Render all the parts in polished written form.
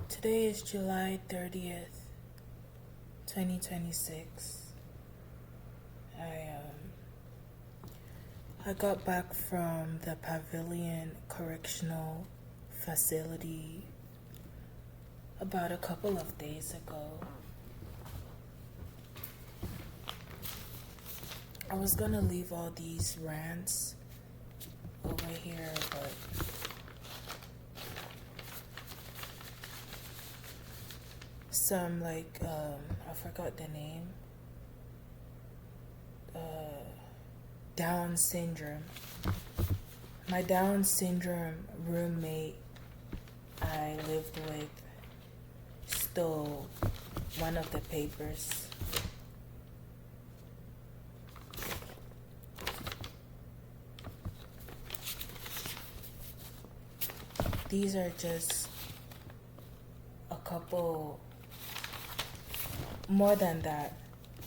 Today is July 30th, 2026. I got back from the Pavilion Correctional Facility about a couple of days ago. I was gonna leave all these rants over here, but some I forgot the name. Down syndrome. My Down syndrome roommate I lived with stole one of the papers. These are just a couple, more than that,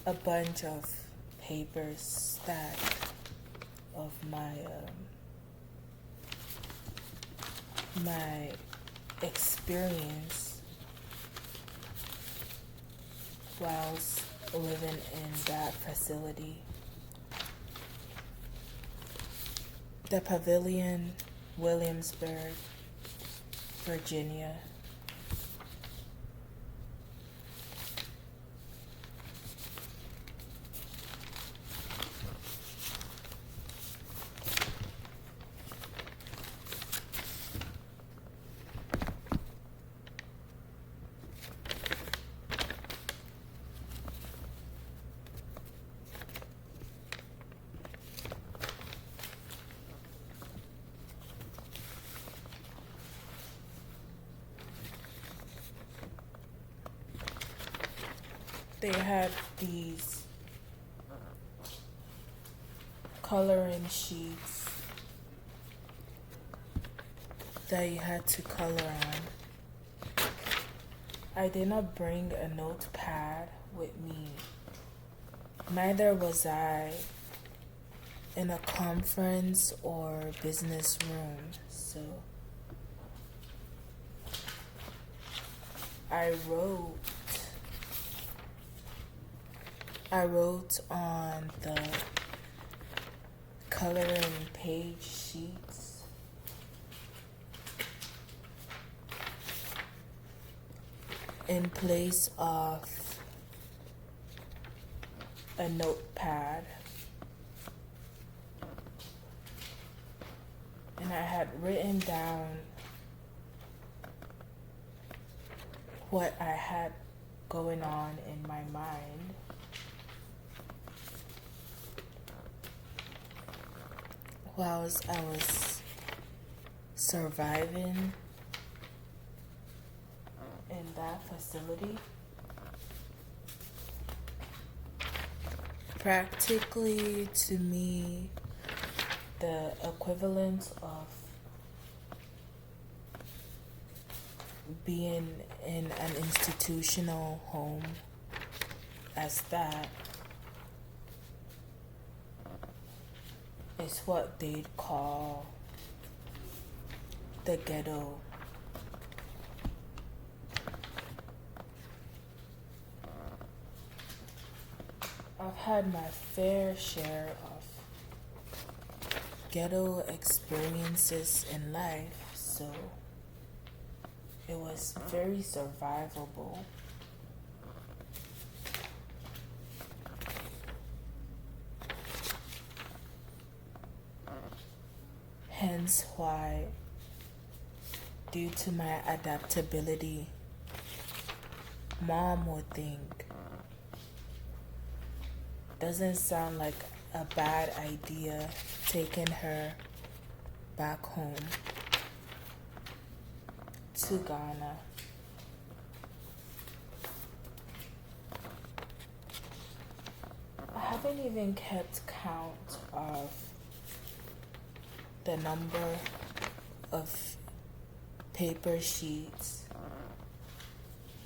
a bunch of papers stacked of my experience whilst living in that facility. The Pavilion, Williamsburg, Virginia. They had these coloring sheets that you had to color on. I did not bring a notepad with me. Neither was I in a conference or business room, so I wrote on the coloring page sheets. In place of a notepad. And I had written down what I had going on in my mind. Whilst I was surviving in that facility. Practically, to me, the equivalent of being in an institutional home as that is what they'd call the ghetto. I've had my fair share of ghetto experiences in life, so it was very survivable. Hence why, due to my adaptability, Mom would think, doesn't sound like a bad idea taking her back home to Ghana haven't even kept count of the number of paper sheets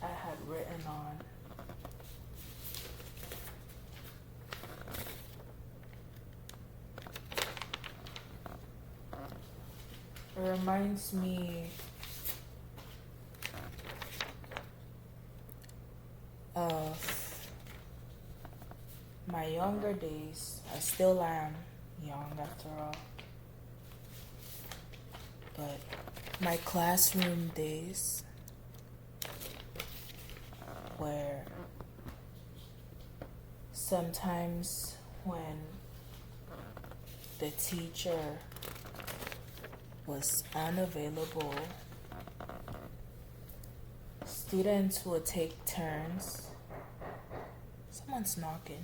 I had written on. It reminds me of my younger days. I still am young after all. But my classroom days, where sometimes when the teacher was unavailable, students would take turns. Someone's knocking.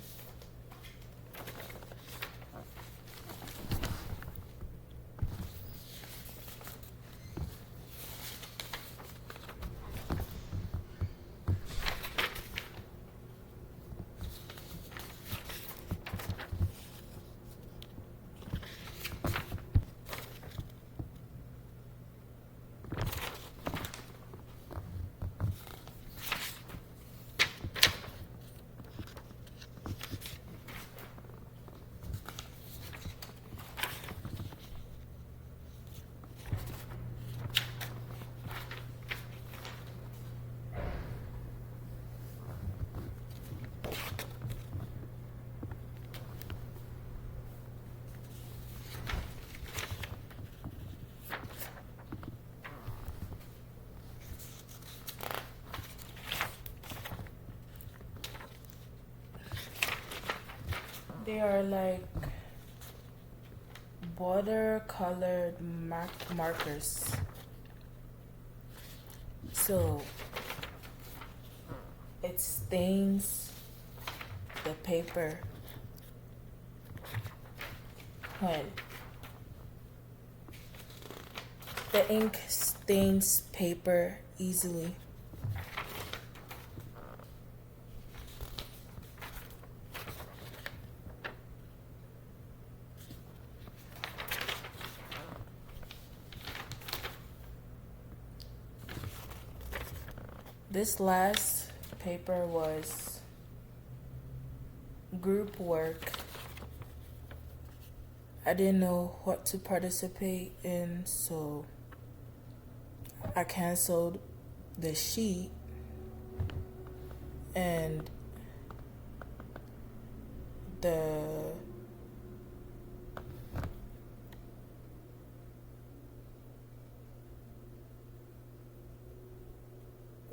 They are like border colored markers. So it stains the paper when the ink stains paper easily. This last paper was group work. I didn't know what to participate in, so I canceled the sheet, and the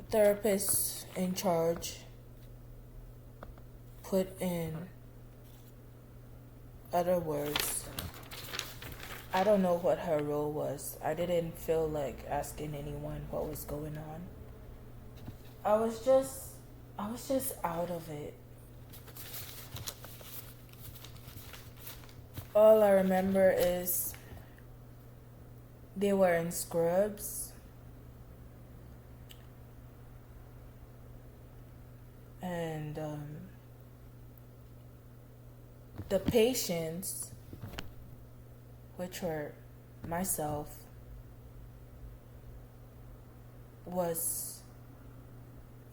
therapist in charge put in other words. I don't know what her role was. I didn't feel like asking anyone what was going on. I was just out of it. All I remember is they were in scrubs. And the patients, which were myself, was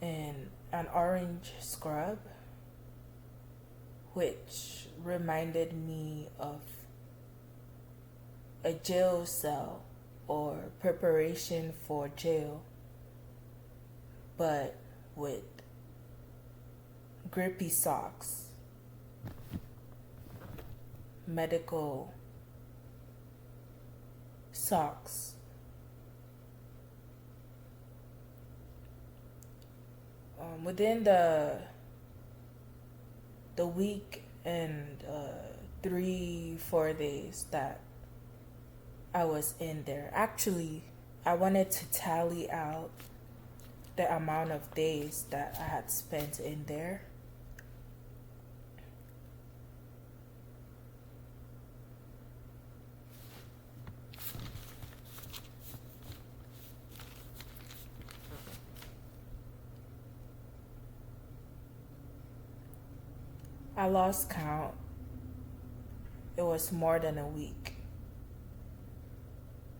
in an orange scrub, which reminded me of a jail cell or preparation for jail, but with grippy socks, medical socks. Within the week and 3-4 days that I was in there, actually, I wanted to tally out the amount of days that I had spent in there. I lost count. It was more than a week.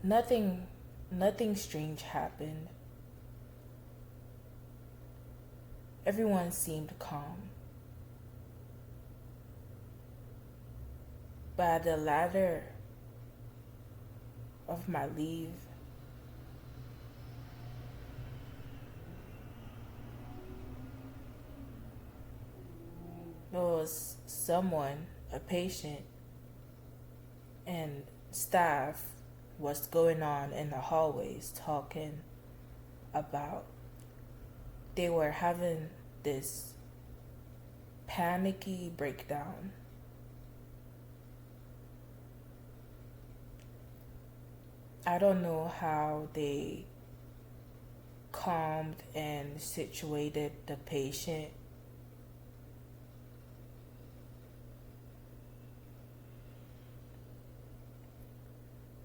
Nothing strange happened. Everyone seemed calm. By the latter of my leave, there was someone, a patient, and staff was going on in the hallways talking about they were having this panicky breakdown. I don't know how they calmed and situated the patient.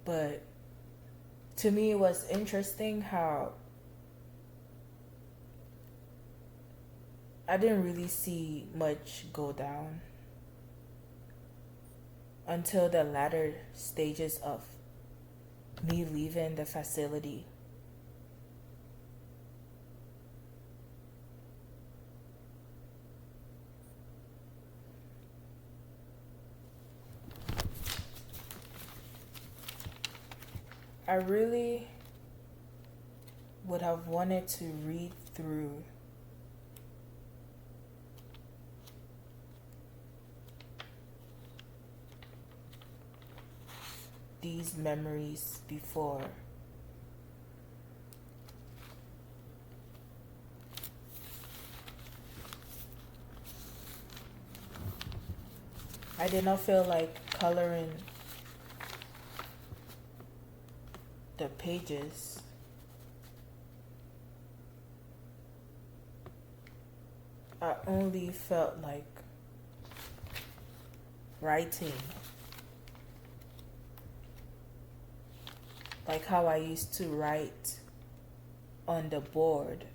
But to me, it was interesting how I didn't really see much go down until the latter stages of me leaving the facility. I really would have wanted to read through these memories before. I did not feel like coloring the pages. I only felt like writing, like how I used to write on the board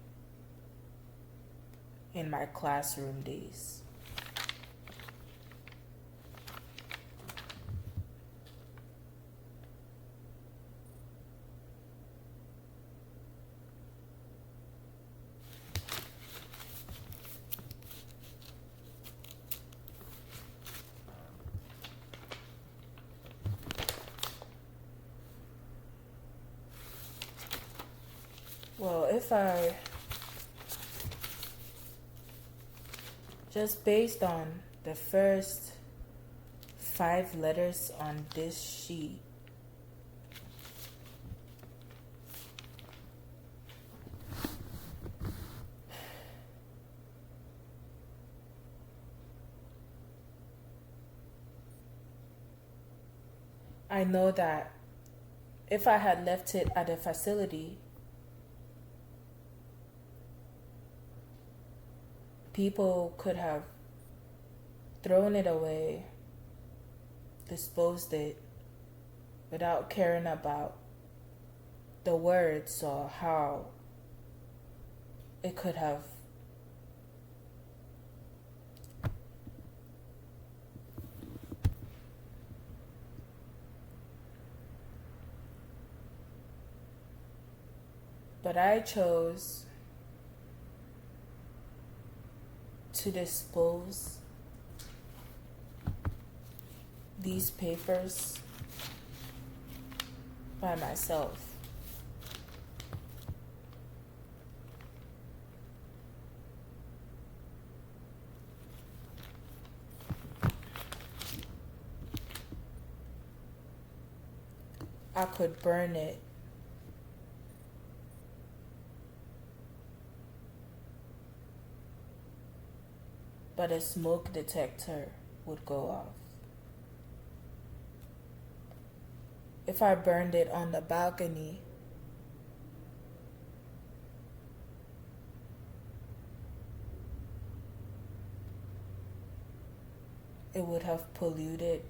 in my classroom days. Well, if I just based on the first 5 letters on this sheet, I know that if I had left it at the facility, people could have thrown it away, disposed it, without caring about the words or how it could have but I chose to dispose these papers by myself. I could burn it, but a smoke detector would go off. If I burned it on the balcony, it would have polluted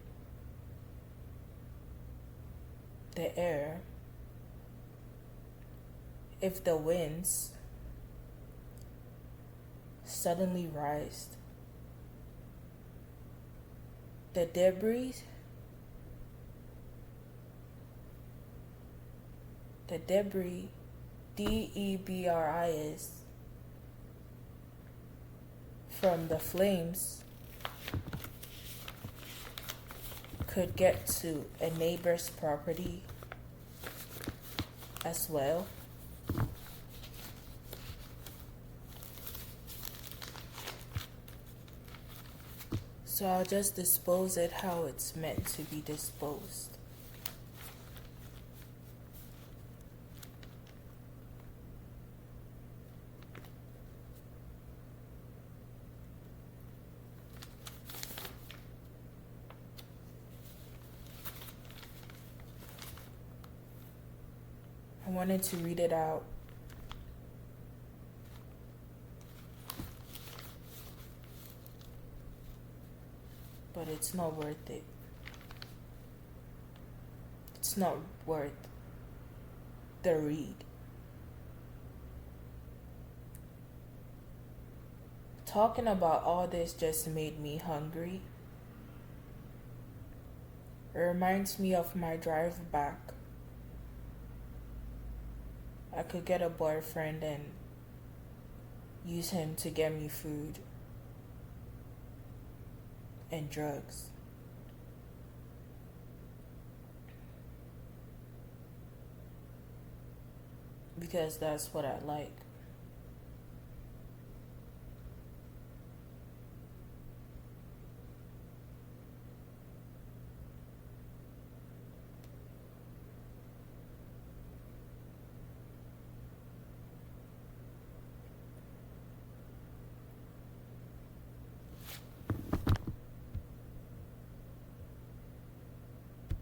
the air. If the winds suddenly rise, the debris, DEBRIS, from the flames could get to a neighbor's property as well. So I'll just dispose it how it's meant to be disposed. I wanted to read it out. But it's not worth it. It's not worth the read. Talking about all this just made me hungry. It reminds me of my drive back. I could get a boyfriend and use him to get me food and drugs. Because that's what I like.